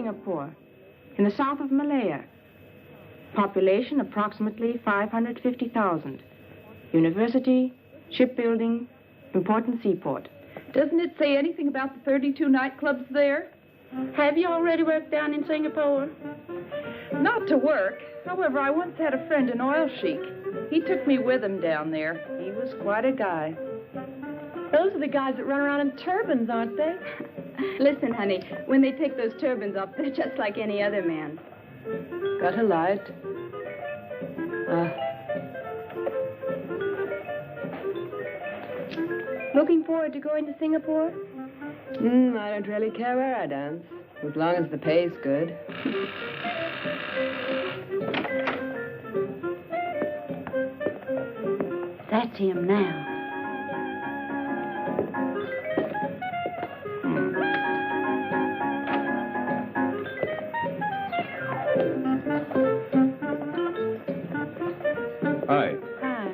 Singapore, in the south of Malaya. Population approximately 550,000. University, shipbuilding, important seaport. Doesn't it say anything about the 32 nightclubs there? Have you already worked down in Singapore? Not to work. However, I once had a friend, an oil sheik. He took me with him down there. He was quite a guy. Those are the guys that run around in turbans, aren't they? Listen, honey, when they take those turbans off, they're just like any other man. Got a light? Looking forward to going to Singapore? I don't really care where I dance, as long as the pay's good. That's him now. Hi. Hi.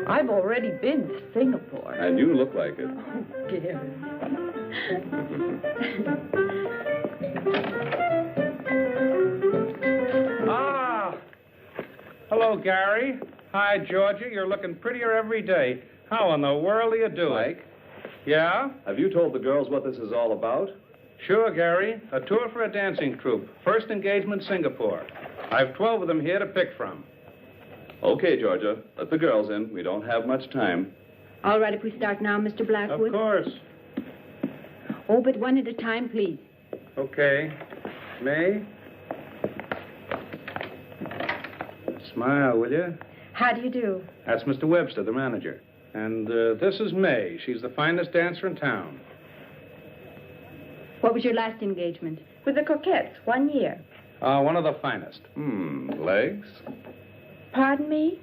I've already been to Singapore. And you look like it. Oh, dear. Hello, Gary. Hi, Georgia. You're looking prettier every day. How in the world are you doing? Mike? Yeah? Have you told the girls what this is all about? Sure, Gary. A tour for a dancing troupe. First engagement, Singapore. I've 12 of them here to pick from. Okay, Georgia. Let the girls in. We don't have much time. All right, if we start now, Mr. Blackwood? Of course. Oh, but one at a time, please. Okay. May? Smile, will you? How do you do? That's Mr. Webster, the manager. And this is May. She's the finest dancer in town. What was your last engagement? With the Coquettes, 1 year. One of the finest. Legs? Pardon me?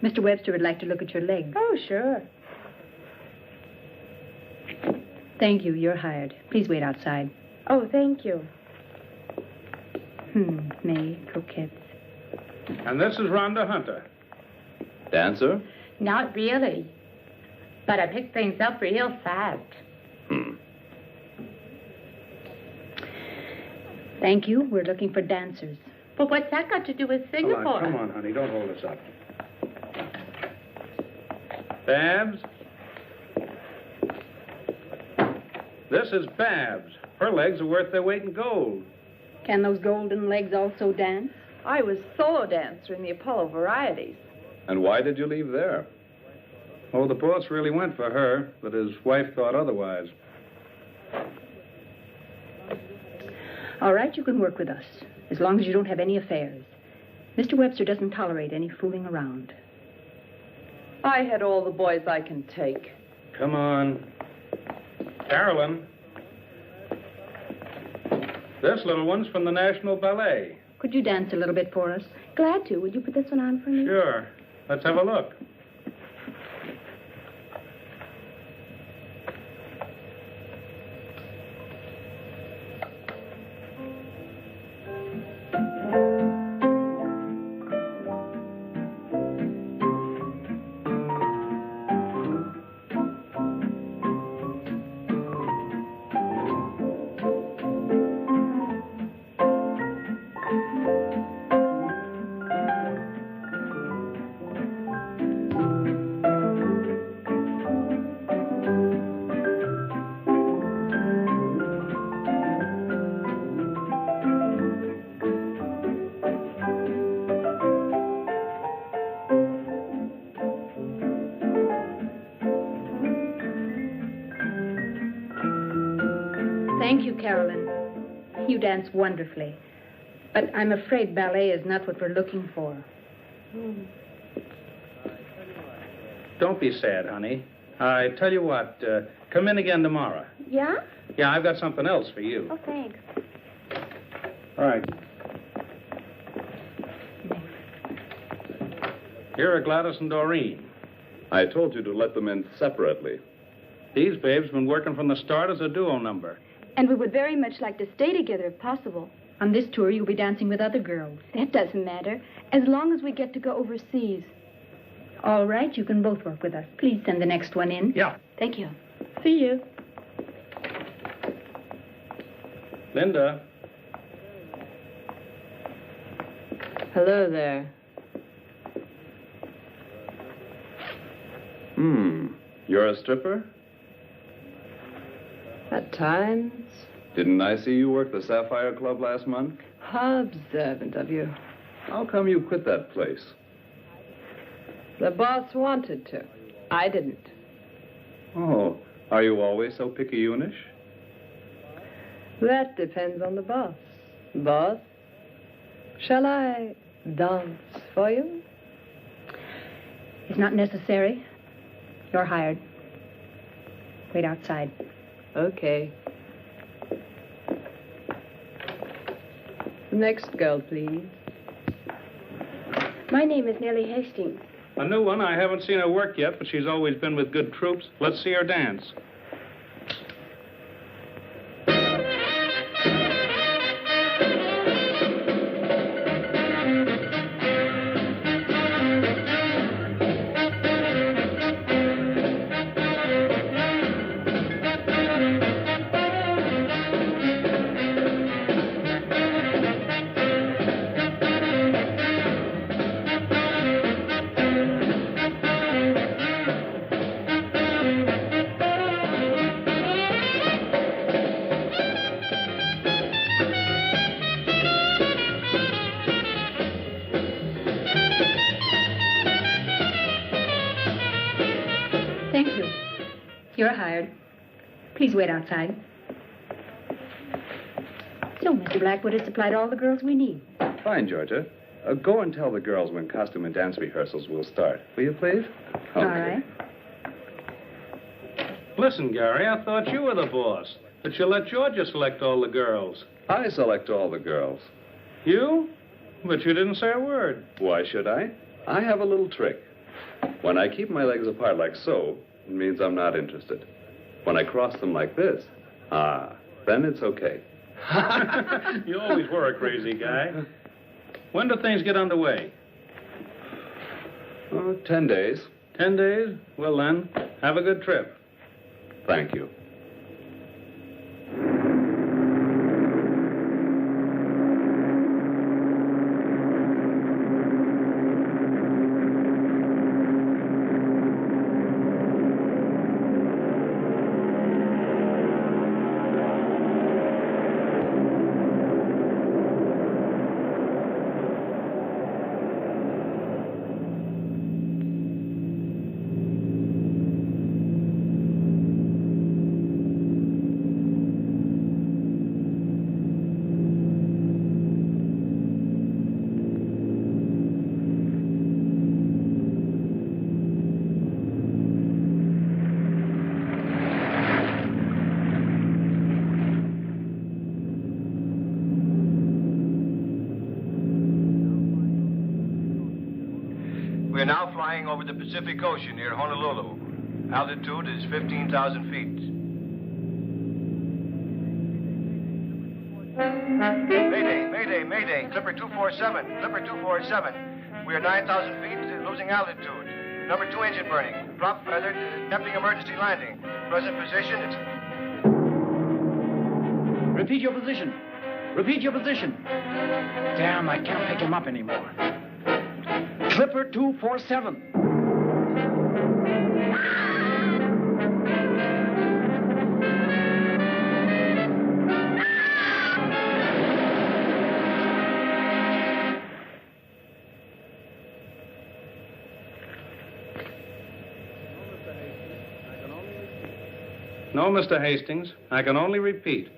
Mr. Webster would like to look at your legs. Oh, sure. Thank you. You're hired. Please wait outside. Oh, thank you. May, Coquettes. And this is Rhonda Hunter. Dancer? Not really. But I picked things up real fast. Thank you. We're looking for dancers. But what's that got to do with Singapore? Come on, honey. Don't hold us up. Babs? This is Babs. Her legs are worth their weight in gold. Can those golden legs also dance? I was solo dancer in the Apollo Varieties. And why did you leave there? Oh, the boss really went for her, but his wife thought otherwise. All right, you can work with us, as long as you don't have any affairs. Mr. Webster doesn't tolerate any fooling around. I had all the boys I can take. Come on. Carolyn. This little one's from the National Ballet. Could you dance a little bit for us? Glad to. Would you put this one on for me? Sure. Let's have a look. Thank you, Carolyn. You dance wonderfully. But I'm afraid ballet is not what we're looking for. Don't be sad, honey. I tell you what, come in again tomorrow. Yeah? Yeah, I've got something else for you. Oh, thanks. All right. Here are Gladys and Doreen. I told you to let them in separately. These babes been working from the start as a duo number. And we would very much like to stay together if possible. On this tour, you'll be dancing with other girls. That doesn't matter, as long as we get to go overseas. All right, you can both work with us. Please send the next one in. Yeah. Thank you. See you. Linda. Hello there. You're a stripper? At times. Didn't I see you work the Sapphire Club last month? How observant of you. How come you quit that place? The boss wanted to. I didn't. Oh, are you always so picayunish? That depends on the boss. Boss, shall I dance for you? It's not necessary. You're hired. Wait outside. Okay. The next girl, please. My name is Nellie Hastings. A new one. I haven't seen her work yet, but she's always been with good troops. Let's see her dance. Thank you. You're hired. Please wait outside. So, Mr. Blackwood has supplied all the girls we need. Fine, Georgia. Go and tell the girls when costume and dance rehearsals will start. Will you, please? All right. Listen, Gary, I thought you were the boss. That you let Georgia select all the girls. I select all the girls. You? But you didn't say a word. Why should I? I have a little trick. When I keep my legs apart like so, it means I'm not interested. When I cross them like this, then it's okay. You always were a crazy guy. When do things get underway? 10 days. 10 days? Well, then, have a good trip. Thank you. We're now flying over the Pacific Ocean near Honolulu. Altitude is 15,000 feet. Mayday, mayday, mayday. Clipper 247, Clipper 247. We are 9,000 feet, losing altitude. Number 2 engine burning. Prop feathered, attempting emergency landing. Present position is... Repeat your position. Repeat your position. Damn, I can't pick him up anymore. Clipper 247. No, Mr. Hastings. I can only repeat.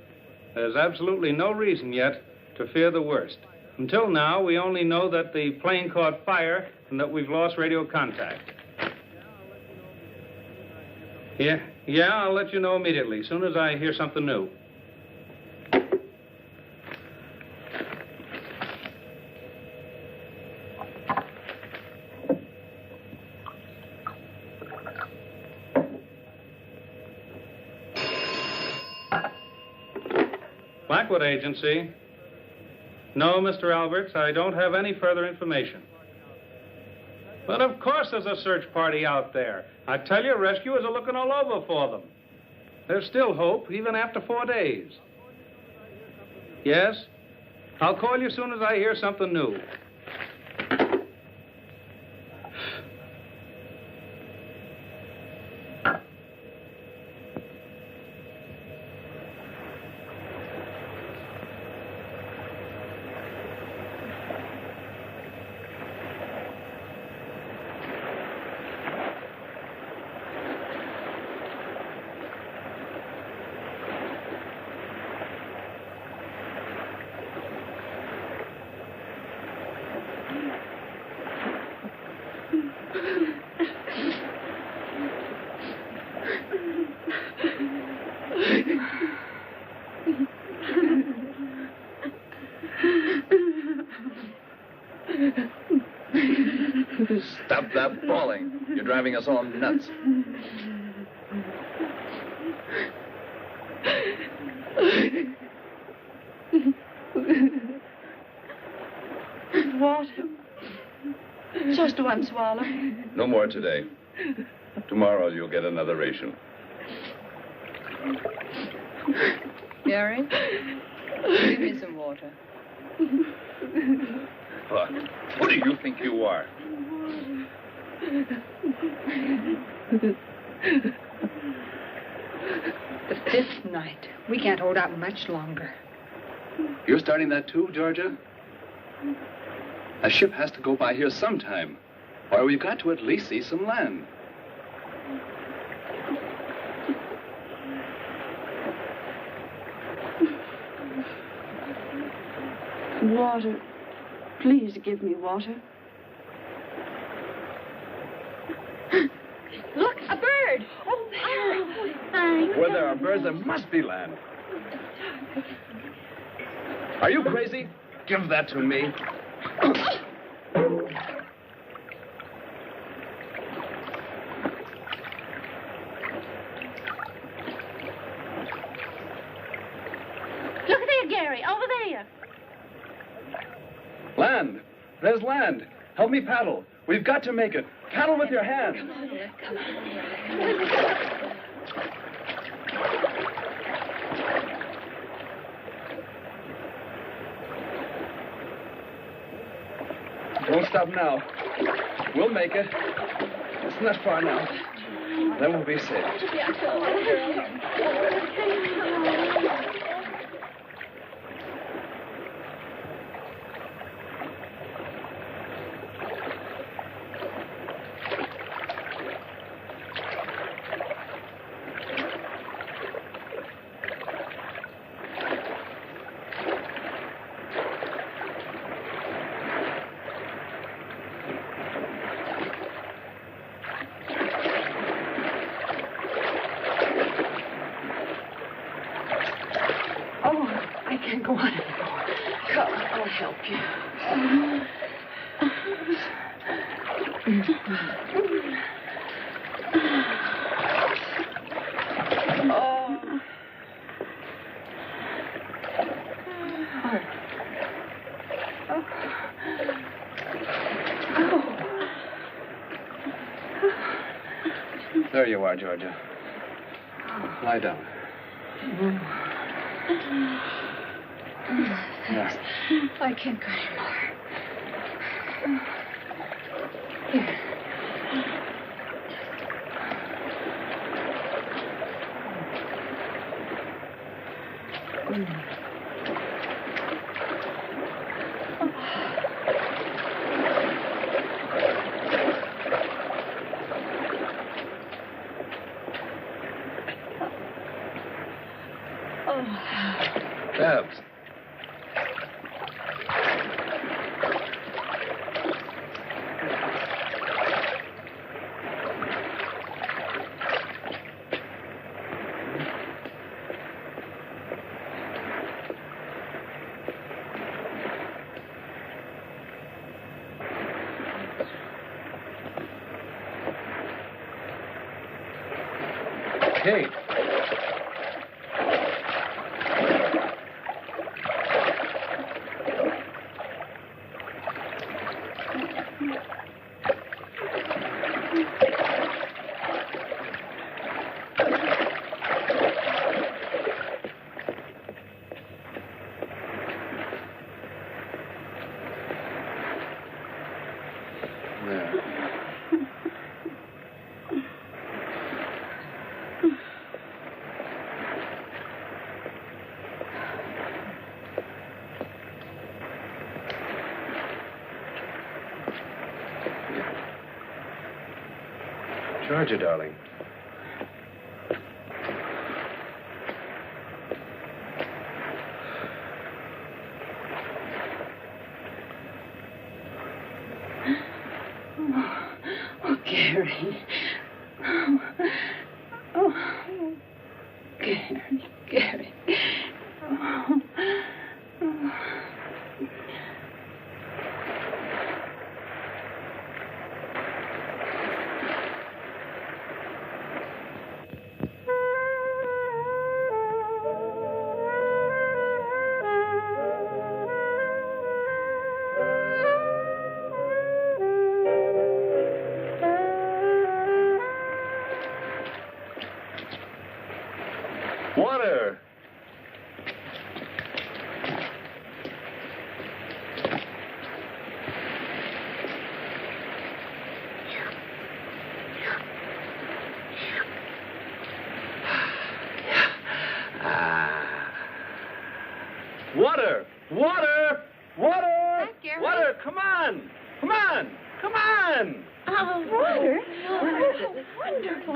There's absolutely no reason yet to fear the worst. Until now, we only know that the plane caught fire and that we've lost radio contact. Yeah, I'll let you know immediately, as soon as I hear something new. Blackwood Agency. No, Mr. Alberts, I don't have any further information. But of course there's a search party out there. I tell you, rescuers are looking all over for them. There's still hope, even after 4 days. Yes? I'll call you as soon as I hear something new. Stop that bawling. You're driving us all nuts. Water. Just one swallow. No more today. Tomorrow you'll get another ration. Gary, give me some water. What? Who do you think you are? The fifth night. We can't hold out much longer. You're starting that too, Georgia? A ship has to go by here sometime, or we've got to at least see some land. Water. Please give me water. Look, a bird. Oh, there. Oh, thanks. Where there are birds, there must be land. Are you crazy? Give that to me. Look there, Gary, over there. Land. There's land. Help me paddle. We've got to make it. Paddle with your hands. Come on. Don't stop now. We'll make it. It's not far now. Then we'll be safe. Can't go on anymore. Come, I'll help you. There you are, Georgia. Lie down. Yeah. I can't go anymore. Here. Babs. Kate. Georgia, darling. Oh, Gary. Oh, Gary. Oh. Water! Water! Water! Water! Water! Come on! Come on! Come on! Oh, water? Oh, wonderful.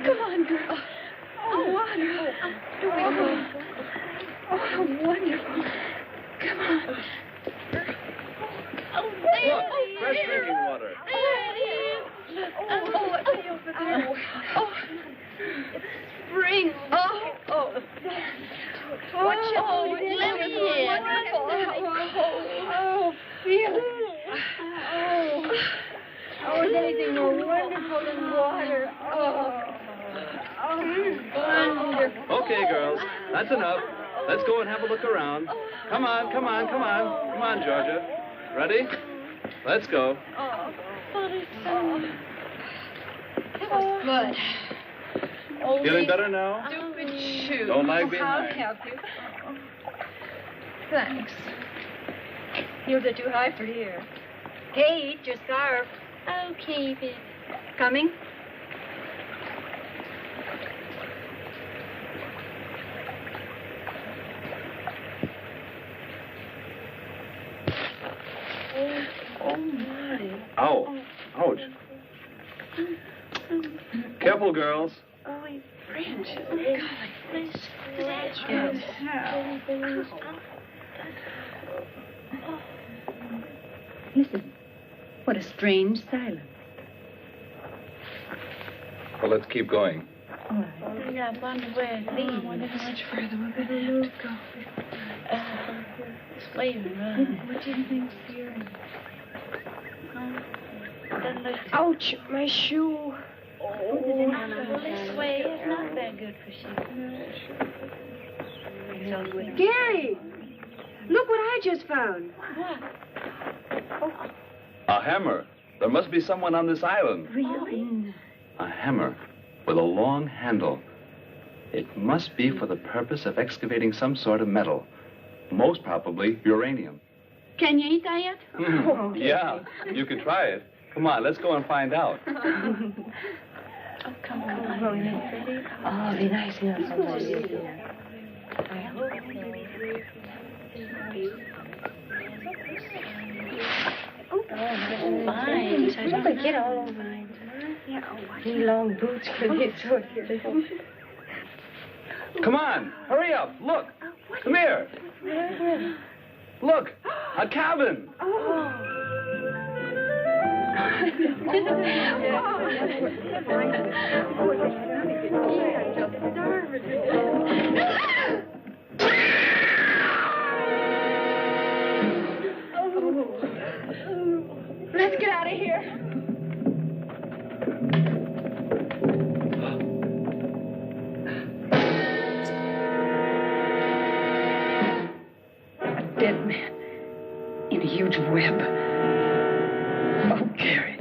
Come on, girl. Oh, water. Oh, how wonderful. Come on. Oh, Look, fresh drinking water. Oh, it's way over there. Oh, it's spring. Oh. Watch it. Oh, let me in. Oh, feel it. Oh, is anything more wonderful than water? Wonderful. Okay, girls, that's enough. Let's go and have a look around. Come on, come on, come on. Come on, Georgia. Ready? Let's go. That was good. Feeling better now? Stupid shoe. Don't lag behind. I'll help you. Thanks. Heels are too high for here. Kate, your scarf. Oh, keep it. Coming? Oh, my. Ow. Ouch. Careful, girls. Oh, he's French. Oh, God. Please. Yes. Listen. What a strange silence. Well, let's keep going. I wonder where it leads. I wonder how much further we're going to go. This way we run. What do you think's here? Ouch, my shoe. Oh, this way is not that good for shoes. Gary! Look what I just found. What? A hammer. There must be someone on this island. Really? A hammer with a long handle. It must be for the purpose of excavating some sort of metal. Most probably uranium. Can you eat that yet? Yeah, you could try it. Come on, let's go and find out. Oh, come on. Oh, be nice enough. I hope so. Fine. So don't forget all over mine. Yeah, these long boots can get so Come on, hurry up. Look. Come here. Look, a cabin. Let's get out of here. A dead man in a huge web. Oh, Gary.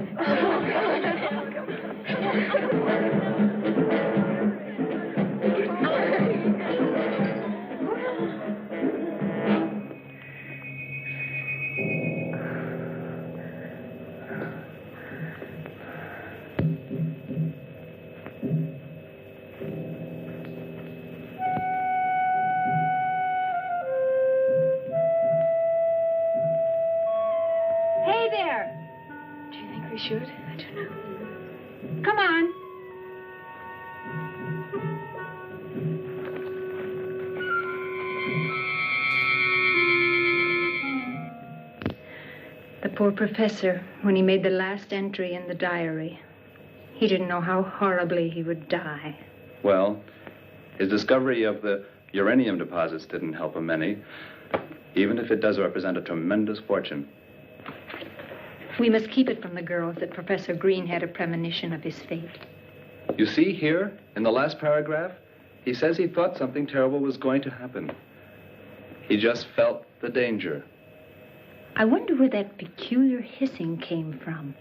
Hey there. Do you think we should? I don't know. poor professor when he made the last entry in the diary. He didn't know how horribly he would die. Well, his discovery of the uranium deposits didn't help him any, even if it does represent a tremendous fortune. We must keep it from the girls that Professor Green had a premonition of his fate. You see here, in the last paragraph, he says he thought something terrible was going to happen. He just felt the danger. I wonder where that peculiar hissing came from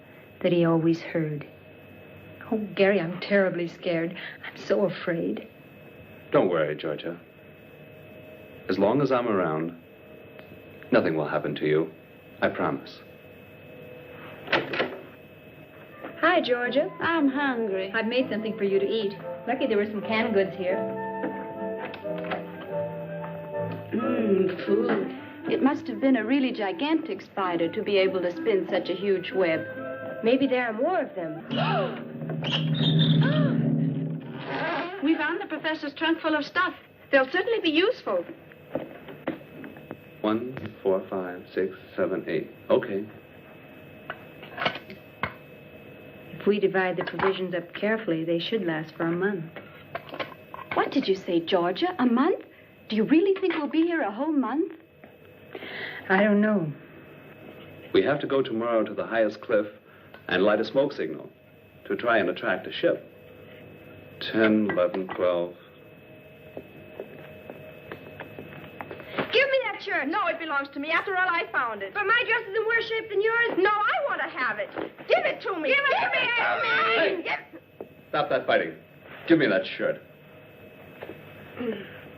that he always heard. Oh, Gary, I'm terribly scared. I'm so afraid. Don't worry, Georgia. As long as I'm around, nothing will happen to you. I promise. Hi, Georgia. I'm hungry. I've made something for you to eat. Lucky there were some canned goods here. Food. It must have been a really gigantic spider to be able to spin such a huge web. Maybe there are more of them. We found the professor's trunk full of stuff. They'll certainly be useful. 1, 4, 5, 6, 7, 8. Okay. If we divide the provisions up carefully, they should last for a month. What did you say, Georgia? A month? Do you really think we'll be here a whole month? I don't know. We have to go tomorrow to the highest cliff and light a smoke signal to try and attract a ship. 10, 11, 12. Give me that shirt. No, it belongs to me. After all, I found it. But my dress is in worse shape than yours. No, I want to have it. Give it to me. Give it to me. Hey! Stop that fighting. Give me that shirt.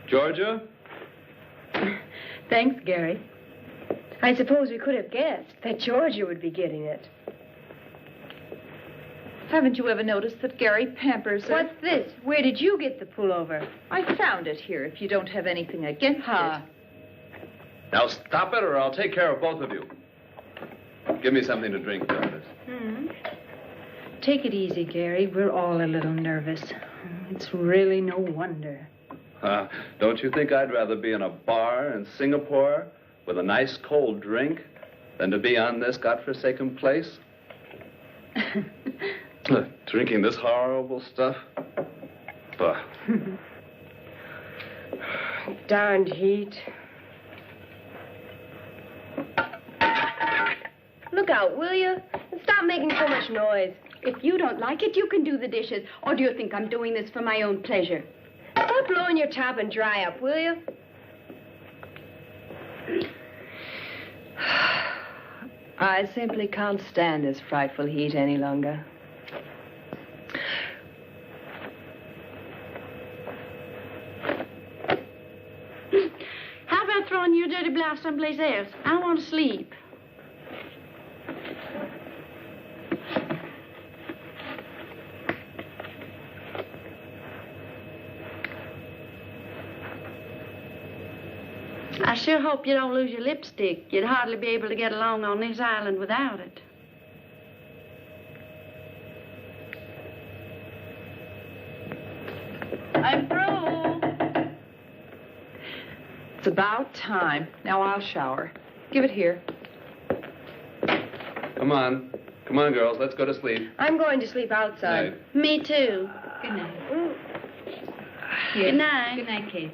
Georgia? Thanks, Gary. I suppose we could have guessed that Georgia would be getting it. Haven't you ever noticed that Gary pampers her? What's this? Where did you get the pullover? I found it here, if you don't have anything against it. Now stop it or I'll take care of both of you. Give me something to drink, Jarvis. Take it easy, Gary. We're all a little nervous. It's really no wonder. Don't you think I'd rather be in a bar in Singapore with a nice cold drink than to be on this godforsaken place? Drinking this horrible stuff? Bah. Darned heat. Look out, will you? And stop making so much noise. If you don't like it, you can do the dishes. Or do you think I'm doing this for my own pleasure? Stop blowing your top and dry up, will you? I simply can't stand this frightful heat any longer. How about throwing your dirty blouse someplace else? I want to sleep. I sure hope you don't lose your lipstick. You'd hardly be able to get along on this island without it. I'm through. It's about time. Now I'll shower. Give it here. Come on. Come on, girls. Let's go to sleep. I'm going to sleep outside. Night. Me too. Good night. Here. Good night. Good night, Kate.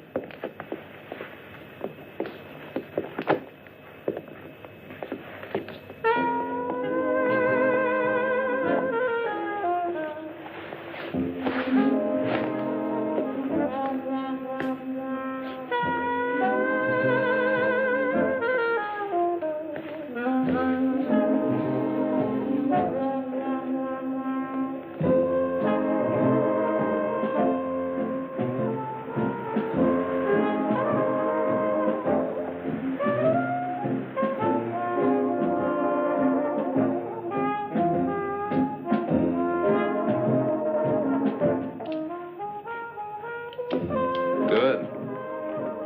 Good.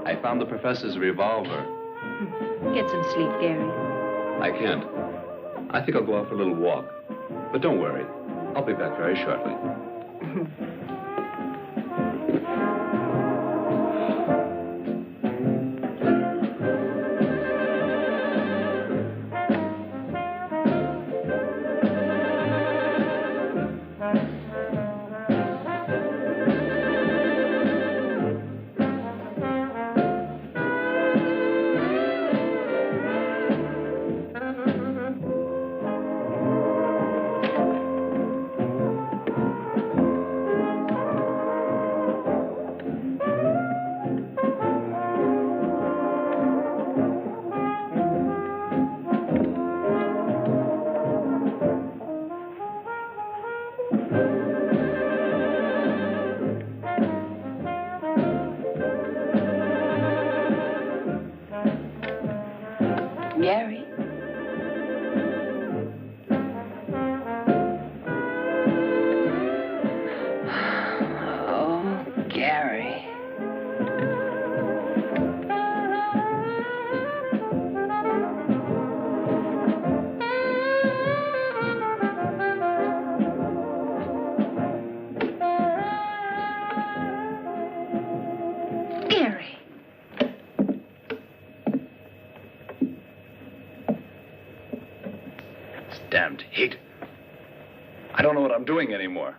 I found the professor's revolver. Get some sleep, Gary. I can't. I think I'll go out for a little walk. But don't worry. I'll be back very shortly. Gary. This damned heat. I don't know what I'm doing anymore.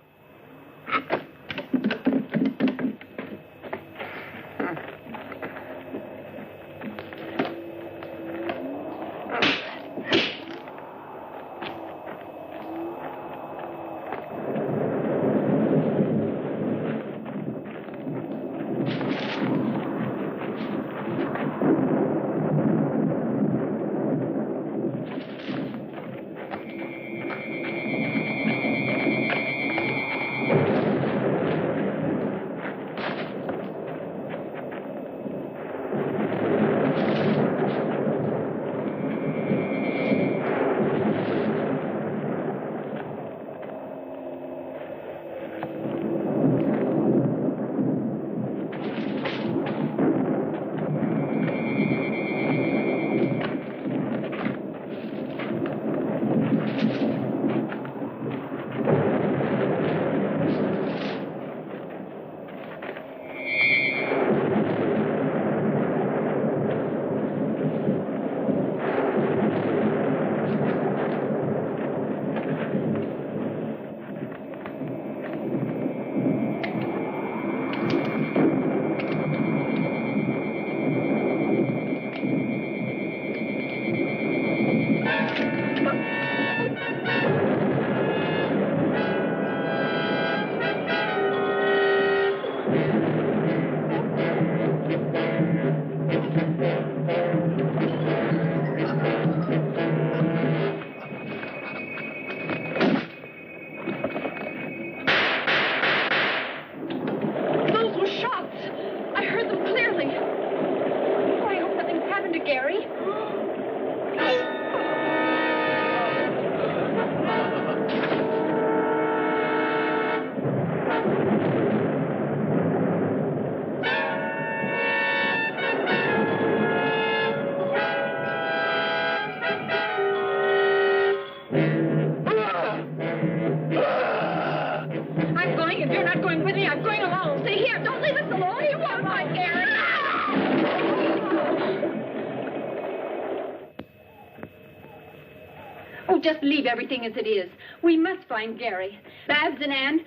Just leave everything as it is. We must find Gary. Babs and Ann,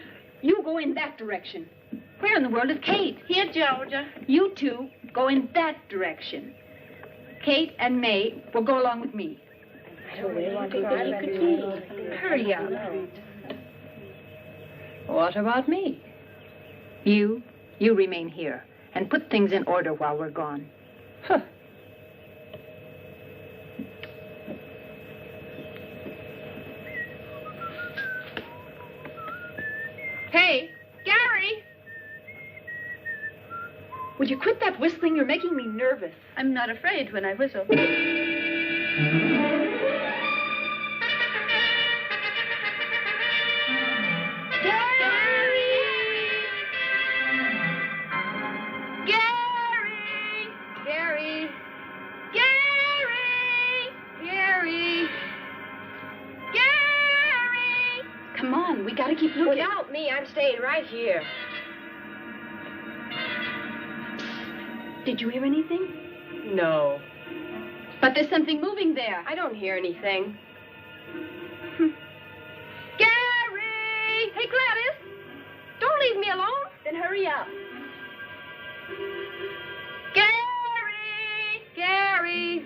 you go in that direction. Where in the world is Kate? Here, Georgia. You two go in that direction. Kate and May will go along with me. Hurry up. What about me? You remain here and put things in order while we're gone. Huh. Hey, Gary! Would you quit that whistling? You're making me nervous. I'm not afraid when I whistle. We gotta keep looking. Without me, I'm staying right here. Did you hear anything? No. But there's something moving there. I don't hear anything. Gary! Hey, Gladys! Don't leave me alone. Then hurry up. Gary! Gary!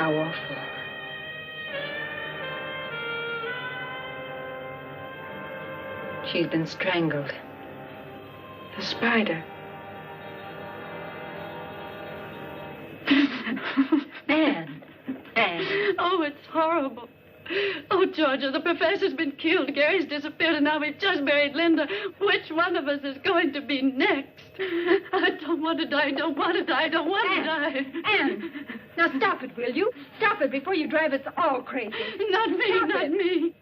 How awful. She's been strangled. The spider. Anne. Oh, it's horrible. Oh, Georgia, the professor's been killed. Gary's disappeared, and now we've just married Linda. Which one of us is going to be next? I don't want to die, don't want to die, don't want to die. Anne, now stop it, will you? Stop it before you drive us all crazy. Not me, not me.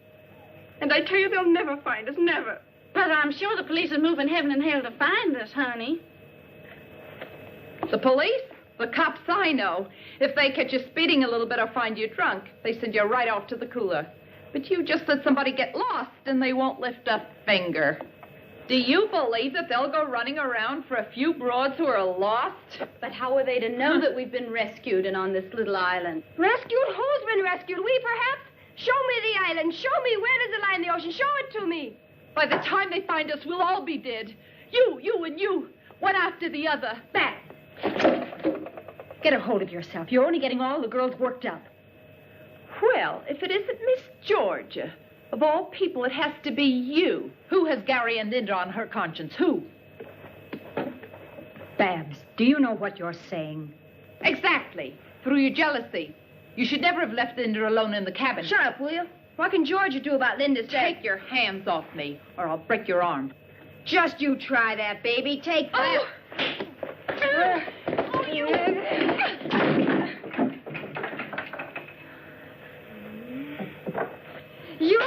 And I tell you, they'll never find us, never. But I'm sure the police are moving heaven and hell to find us, honey. The police? The cops I know. If they catch you speeding a little bit or find you drunk, they send you right off to the cooler. But you just let somebody get lost and they won't lift a finger. Do you believe that they'll go running around for a few broads who are lost? But how are they to know that we've been rescued and on this little island? Rescued? Who's been rescued? We, perhaps? Show me the island. Show me where does it lie in the ocean. Show it to me. By the time they find us, we'll all be dead. You, and you. One after the other. Back. Get a hold of yourself. You're only getting all the girls worked up. Well, if it isn't Miss Georgia, of all people, it has to be you. Who has Gary and Linda on her conscience? Who? Babs, do you know what you're saying? Exactly. Through your jealousy. You should never have left Linda alone in the cabin. Shut up, will you? What can Georgia do about Linda's death? Take your hands off me, or I'll break your arm. Just you try that, baby. Take that. You!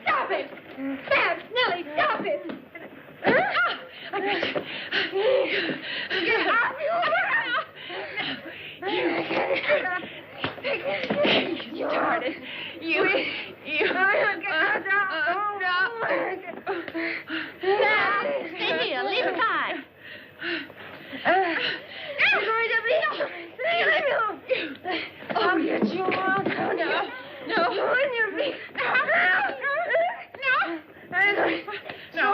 Stop it! Babs, Nellie, stop it! Get off you! Started. You. Stay here. Leave it by. You're going to leave me alone. I'll get you on. No. On your feet. No.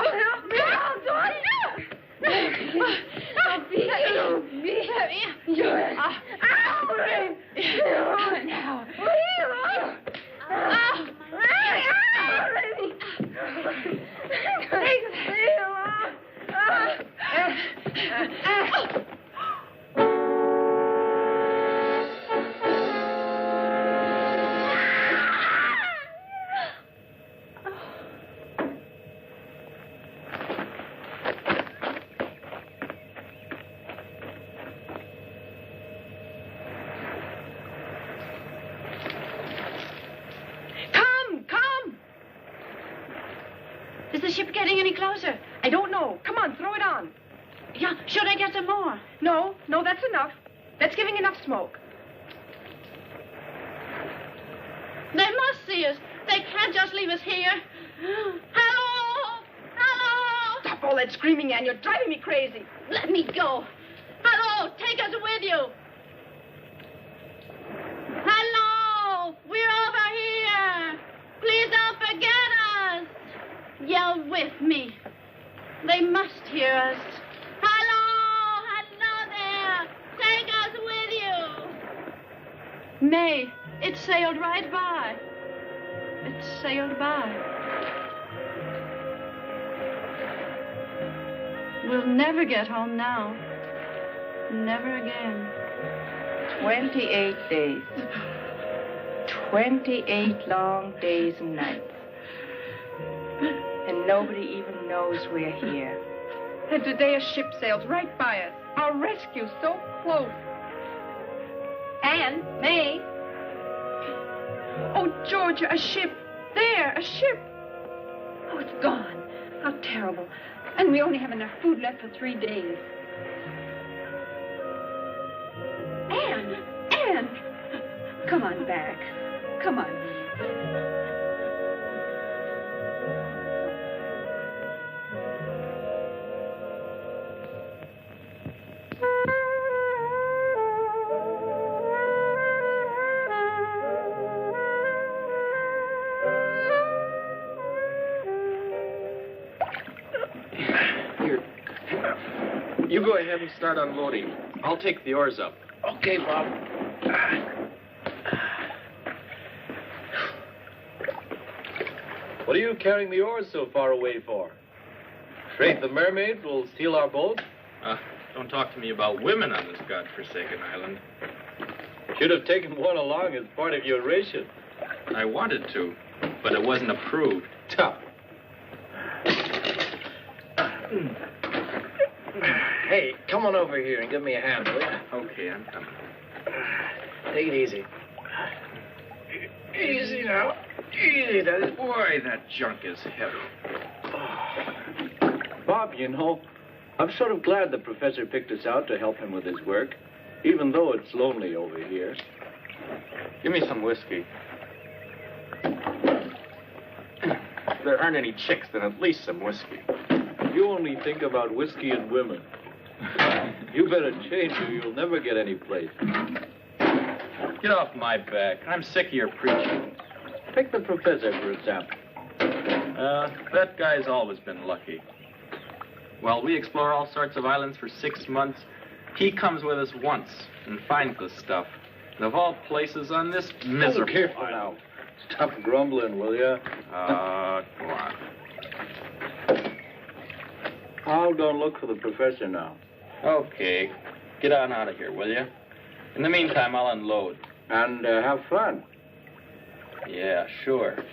I'll beat you. Is the ship getting any closer? I don't know. Come on, throw it on. Yeah, should I get some more? No, that's enough. That's giving enough smoke. They must see us. They can't just leave us here. Hello! Hello! Stop all that screaming, Anne. You're driving me crazy. Let me go. Hello! Take us with you. Hello! We're over here. Please don't forget us. Yell with me. They must hear us. Hello! Hello there! Take us with you! May, it sailed right by. It sailed by. We'll never get home now. Never again. 28 days. 28 long days and nights. And nobody even knows we're here. And today a ship sails right by us. Our rescue so close. Anne, May. Oh, Georgia, a ship. There, a ship. Oh, it's gone. How terrible. And we only have enough food left for 3 days. Anne! Come on back. Come on. go ahead and start unloading. I'll take the oars up. Okay, Bob. What are you carrying the oars so far away for? Afraid the mermaids will steal our boat? Don't talk to me about women on this godforsaken island. Should have taken one along as part of your ration. I wanted to, but it wasn't approved. Tough. Hey, come on over here and give me a hand, will you? Okay, I'm coming. Take it easy. Easy now. Easy, that is. Boy, that junk is heavy. Bob, you know, I'm sort of glad the professor picked us out to help him with his work, even though it's lonely over here. Give me some whiskey. If there aren't any chicks, then at least some whiskey. You only think about whiskey and women. You better change or you'll never get any place. Get off my back. I'm sick of your preaching. Pick the professor, for example. That guy's always been lucky. While we explore all sorts of islands for 6 months, he comes with us once and finds the stuff. And of all places on this miserable careful island. now. Stop grumbling, will ya? Go on. I'll go and look for the professor now. Okay. Get on out of here, will you? In the meantime, I'll unload. And have fun. Yeah, sure.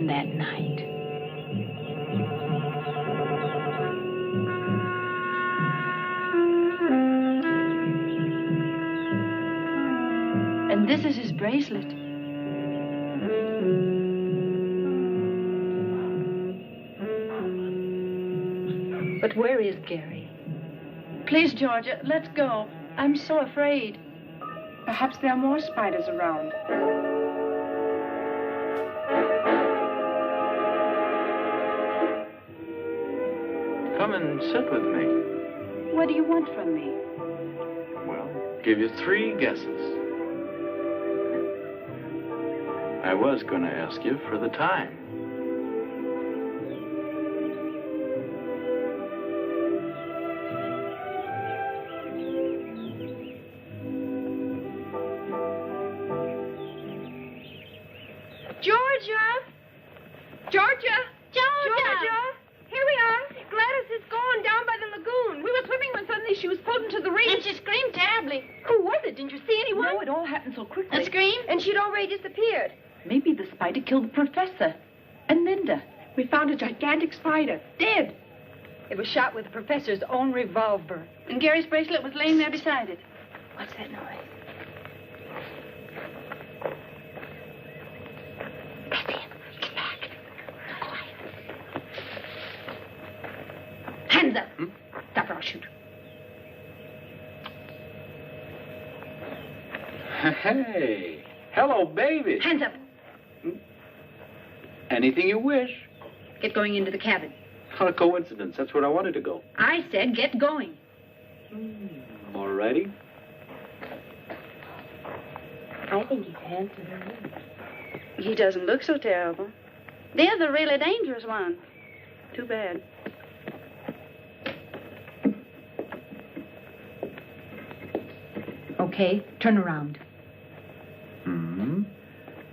That night. And this is his bracelet. But where is Gary? Please, Georgia, let's go. I'm so afraid. Perhaps there are more spiders around. Come and sit with me. What do you want from me? Well, give you 3 guesses. I was going to ask you for the time. Georgia! Here we are. Gladys is gone down by the lagoon. We were swimming when suddenly she was pulled into the reef. And she screamed terribly. Who was it? Didn't you see anyone? No, it all happened so quickly. A scream? And she'd already disappeared. Maybe the spider killed the professor. And Linda. We found a gigantic spider, dead. It was shot with the professor's own revolver. And Gary's bracelet was laying there beside it. What's that noise? That's him. Get back. No, quiet. Hands up. Stop or I'll shoot. Hey. Hello, baby. Hands up. Anything you wish. Get going into the cabin. What a coincidence. That's where I wanted to go. I said get going. All righty. I think he's handsome. He doesn't look so terrible. They're the really dangerous ones. Too bad. Okay, turn around.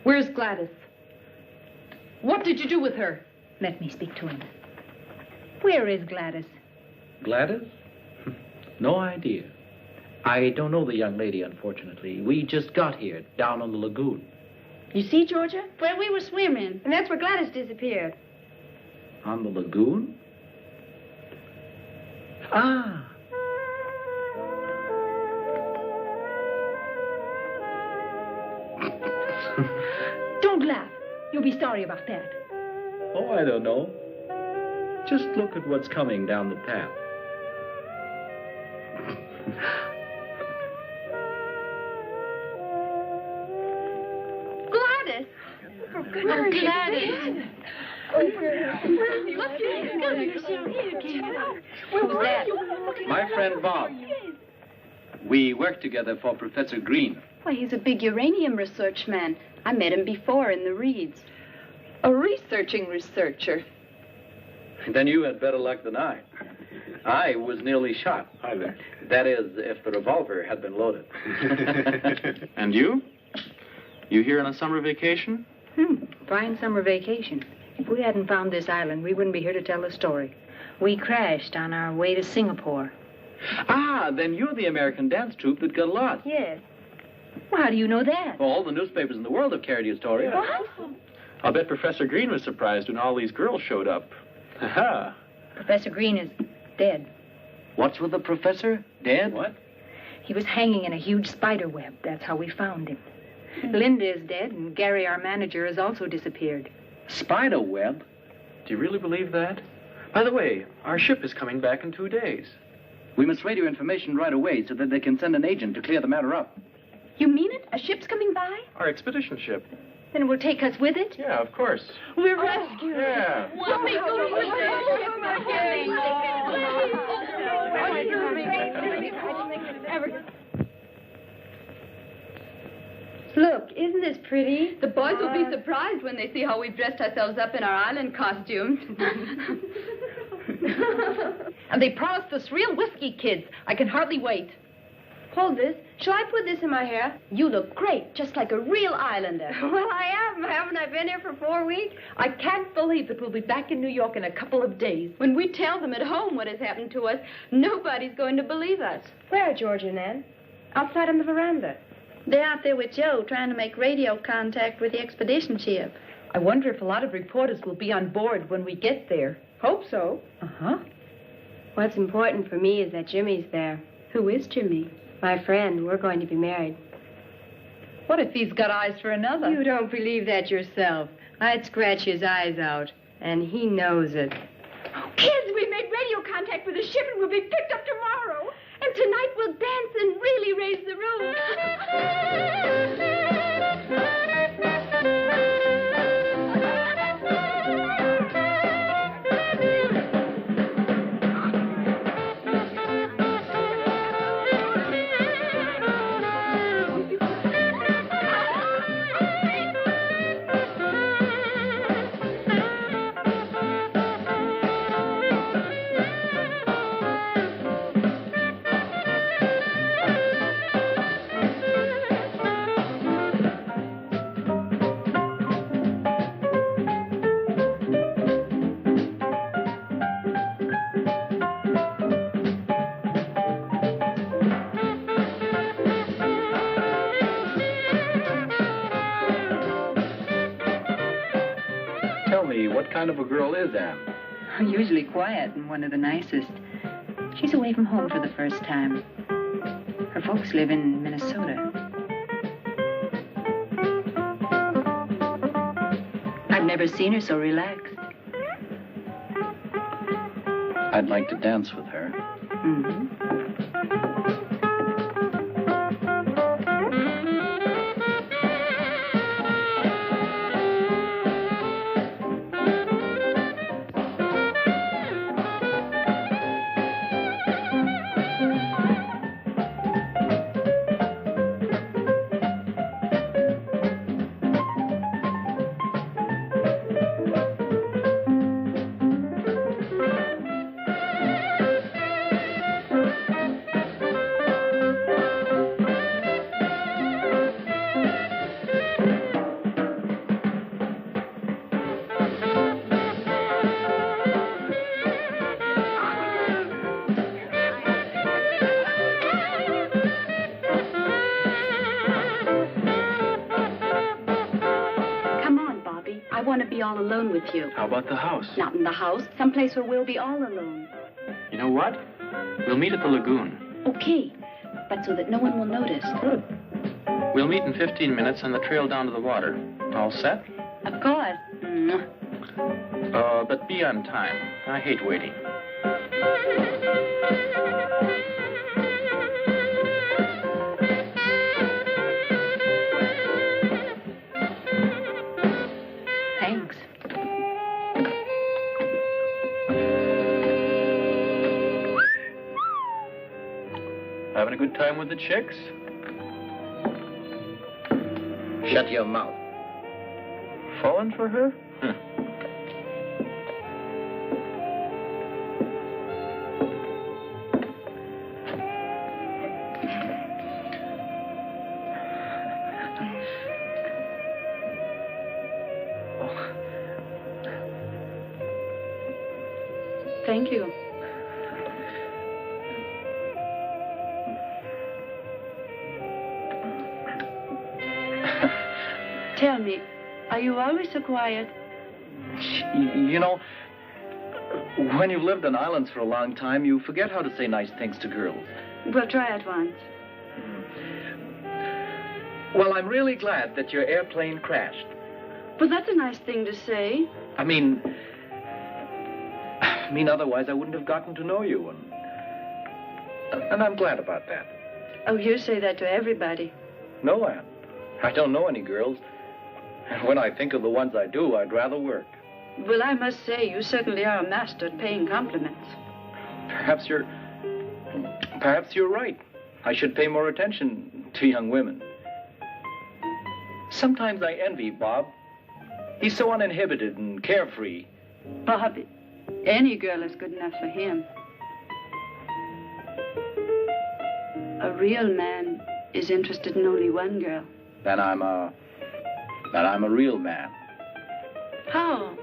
Where's Gladys? What did you do with her? Let me speak to him. Where is Gladys? Gladys? No idea. I don't know the young lady, unfortunately. We just got here, down on the lagoon. You see, Georgia? Where we were swimming. And that's where Gladys disappeared. On the lagoon? Ah. Don't laugh. You'll be sorry about that. Oh, I don't know. Just look at what's coming down the path. Gladys! For goodness Gladys! Who's that? My friend Bob. We work together for Professor Green. Why, he's a big uranium research man. I met him before in the reeds. A researching researcher. Then you had better luck than I. I was nearly shot. Hi there. That is, if the revolver had been loaded. And you? You here on a summer vacation? Fine summer vacation. If we hadn't found this island, we wouldn't be here to tell the story. We crashed on our way to Singapore. Ah, then you're the American dance troupe that got lost. Yes. Well, how do you know that? Well, all the newspapers in the world have carried your story. What? I'll bet Professor Green was surprised when all these girls showed up. Aha. Professor Green is dead. What's with the professor? Dead? What? He was hanging in a huge spider web. That's how we found him. Linda is dead, and Gary, our manager, has also disappeared. Spider web? Do you really believe that? By the way, our ship is coming back in 2 days. We must radio information right away so that they can send an agent to clear the matter up. You mean it? A ship's coming by? Our expedition ship. Then it will take us with it? Yeah, of course. We're rescued. Yeah. We'll be going with Look, isn't this pretty? The boys will be surprised when they see how we've dressed ourselves up in our island costumes. And they promised us real whiskey kids. I can hardly wait. Hold this. Shall I put this in my hair? You look great, just like a real islander. Well, I am. Haven't I been here for 4 weeks? I can't believe that we'll be back in New York in a couple of days. When we tell them at home what has happened to us, nobody's going to believe us. Where, Georgia and Ann? Outside on the veranda. They're out there with Joe trying to make radio contact with the expedition ship. I wonder if a lot of reporters will be on board when we get there. Hope so. Uh-huh. What's important for me is that Jimmy's there. Who is Jimmy? My friend. We're going to be married. What if he's got eyes for another? You don't believe that yourself. I'd scratch his eyes out, and he knows it. Kids, we made radio contact with the ship, and we'll be picked up tomorrow. And tonight we'll dance and really raise the roof. me, what kind of a girl is Anne? Usually quiet and one of the nicest. She's away from home for the first time. Her folks live in Minnesota. I've never seen her so relaxed. I'd like to dance with her. Mm-hmm. I want to be all alone with you. How about the house? Not in the house. Someplace where we'll be all alone. You know what? We'll meet at the lagoon. Okay, but so that no one will notice. Good. We'll meet in 15 minutes on the trail down to the water. All set? Of course. But be on time. I hate waiting. Thanks. Having a good time with the chicks? Shut your mouth. Falling for her? Thank you. Tell me, are you always so quiet? You know, when you've lived on islands for a long time, you forget how to say nice things to girls. We'll try it once. Well, I'm really glad that your airplane crashed. Well, that's a nice thing to say. I mean, otherwise I wouldn't have gotten to know you, and I'm glad about that. Oh, you say that to everybody. No, Anne. I don't know any girls. And when I think of the ones I do, I'd rather work. Well, I must say, you certainly are a master at paying compliments. Perhaps you're right. I should pay more attention to young women. Sometimes I envy Bob. He's so uninhibited and carefree. Bob, any girl is good enough for him. A real man is interested in only one girl. Then I'm a real man. How?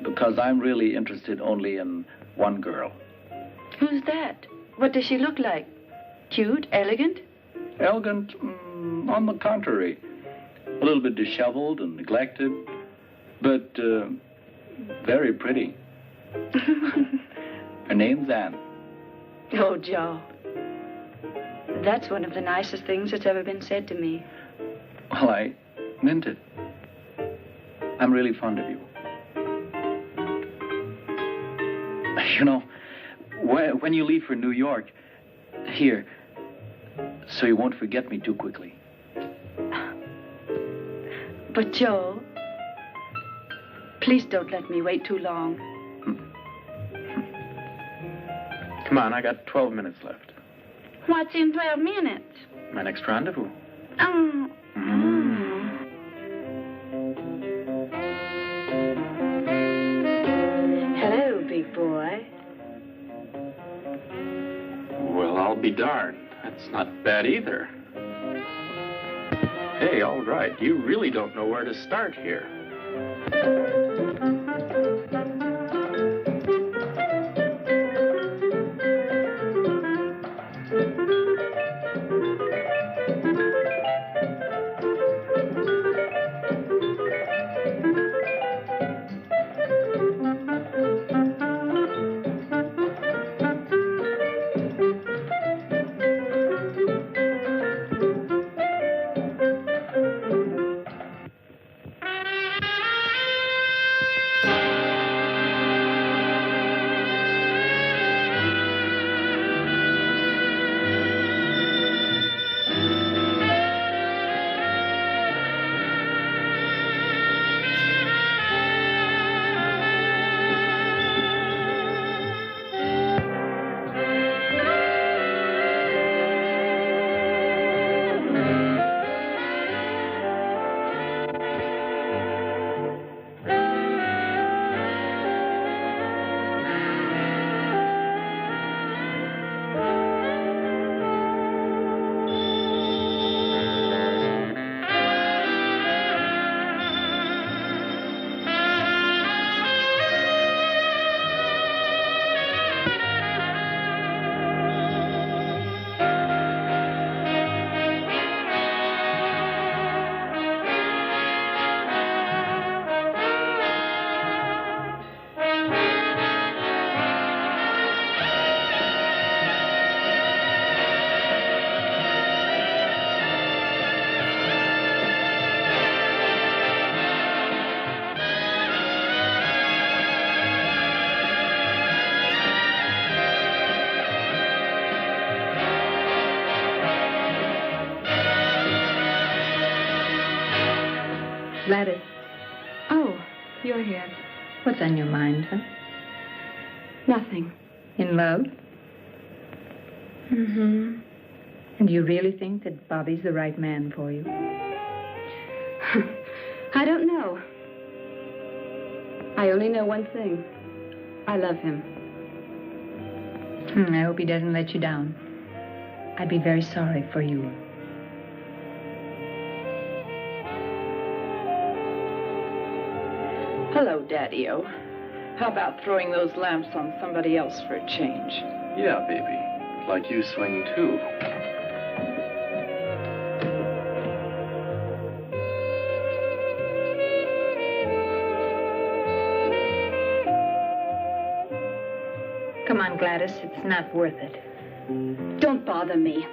Because I'm really interested only in one girl. Who's that? What does she look like? Cute? Elegant? Elegant? On the contrary. A little bit disheveled and neglected, but very pretty. Her name's Anne. Oh, Joe. That's one of the nicest things that's ever been said to me. Well, I meant it. I'm really fond of you. You know, when you leave for New York, here, so you won't forget me too quickly. But, Joe, please don't let me wait too long. Come on, I got 12 minutes left. What's in 12 minutes? My next rendezvous. Oh. Hello, big boy. Well, I'll be darned. That's not bad either. Hey, all right. You really don't know where to start here. Gladys. Oh, you're here. What's on your mind, huh? Nothing. In love? Mm-hmm. And do you really think that Bobby's the right man for you? I don't know. I only know one thing. I love him. I hope he doesn't let you down. I'd be very sorry for you. Hello, Daddy-O. How about throwing those lamps on somebody else for a change? Yeah, baby. Like you swing too. Come on, Gladys. It's not worth it. Don't bother me.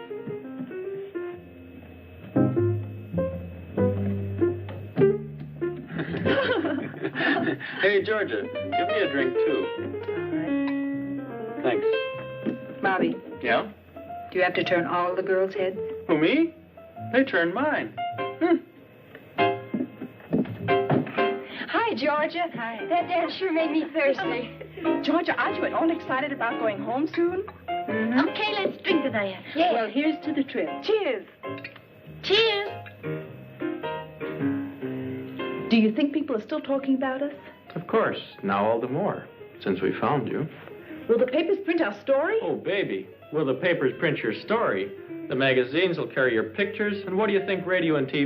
Hey, Georgia, give me a drink too. All right. Thanks. Bobby, Yeah? do you have to turn all the girls' heads? Who, me? They turned mine. Hi, Georgia. Hi. That dance sure made me thirsty. Georgia, aren't you all excited about going home soon? Okay, let's drink to that. Yeah. Well, here's to the trip. Cheers. Cheers. Do you think people are still talking about us? Of course. Now all the more, since we found you. Will the papers print our story? Oh, baby. Will the papers print your story? The magazines will carry your pictures. And what do you think radio and TV